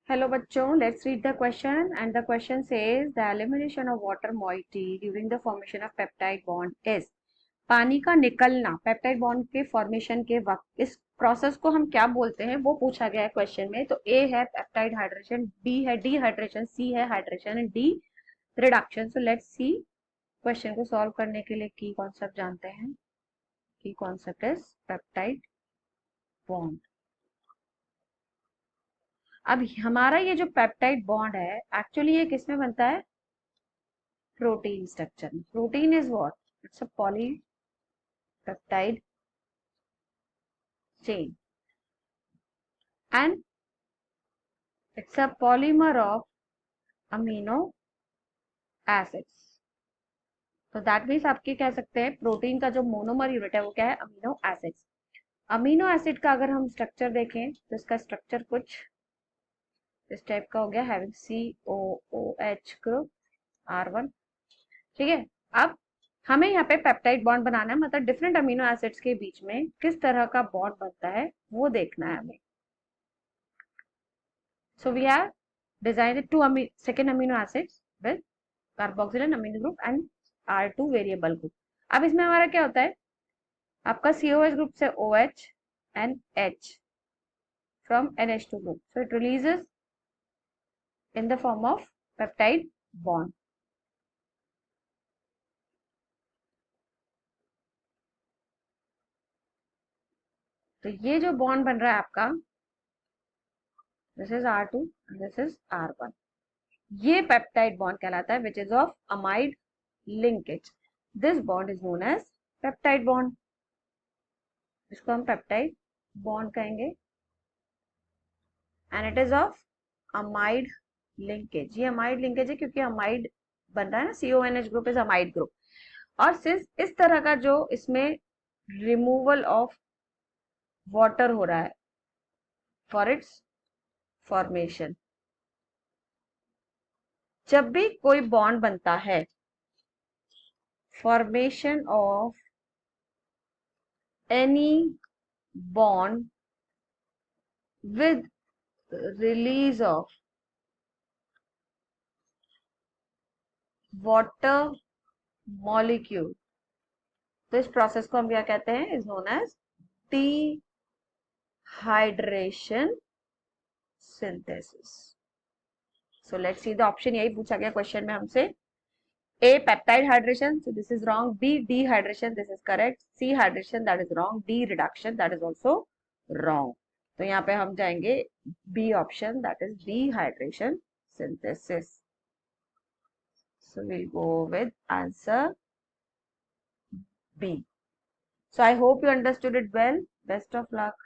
Hello बच्चों, let's read the question and the question says the elimination of water moiety during the formation of peptide bond is पानी का निकलना peptide bond के formation के वक्त इस प्रोसेस को हम क्या बोलते हैं वो पूछा गया है क्वेश्चन में। तो ए है पेप्टाइड हाइड्रेशन, बी है डिहाइड्रेशन, सी है hydration and D reduction. So let's C question को सॉल्व करने के लिए की कॉन्सेप्ट जानते हैं। की कॉन्सेप्ट इज पेप्टाइड बॉन्ड। अब हमारा ये जो पेप्टाइड बॉन्ड है एक्चुअली ये किसमें बनता है? प्रोटीन स्ट्रक्चर में। Protein is what? It's a polypeptide chain and it's a polymer of amino acids. तो दैट मीन्स आपके कह सकते हैं प्रोटीन का जो मोनोमर यूनिट है वो क्या है? Amino acids. अमीनो एसिड का अगर हम स्ट्रक्चर देखें तो इसका स्ट्रक्चर कुछ इस टाइप का हो गया, हैविंग COOH ग्रुप R1। ठीक है, अब हमें यहाँ पे पेप्टाइड बॉन्ड बनाना है, मतलब डिफरेंट अमीनो एसिड्स के बीच में किस तरह का बॉन्ड बनता है वो देखना है हमें। So we have designed two second amino acids with carboxylic amino group and R2 variable group. अब इसमें हमारा क्या होता है? आपका COH ग्रुप से OH and H from NH2 group, so it releases in the form of peptide bond. तो ये जो बॉन्ड बन रहा है आपका, this is R2 and this is R1, ये पेप्टाइड बॉन्ड कहलाता है which is of amide linkage. This bond is known as peptide bond. इसको हम पेप्टाइड बॉन्ड कहेंगे and it is of amide linkage. ये अमाइड लिंकेज है क्योंकि amide बन रहा है ना, CONH group is amide group. और सिंस इस तरह का जो इसमें रिमूवल ऑफ वाटर हो रहा है फॉर इट्स फॉर्मेशन, जब भी कोई बॉन्ड बनता है, formation of any bond with release of water molecule, तो इस प्रोसेस को हम क्या कहते हैं? Is known as dehydration synthesis. So let's see the option, यही पूछा गया क्वेश्चन में हमसे। A peptide hydration, so this is wrong. B dehydration, this is correct. C hydration, that is wrong. D reduction, that is also wrong. तो यहाँ पे हम जाएंगे B option, that is dehydration synthesis. So we'll go with answer B. So I hope you understood it well. Best of luck.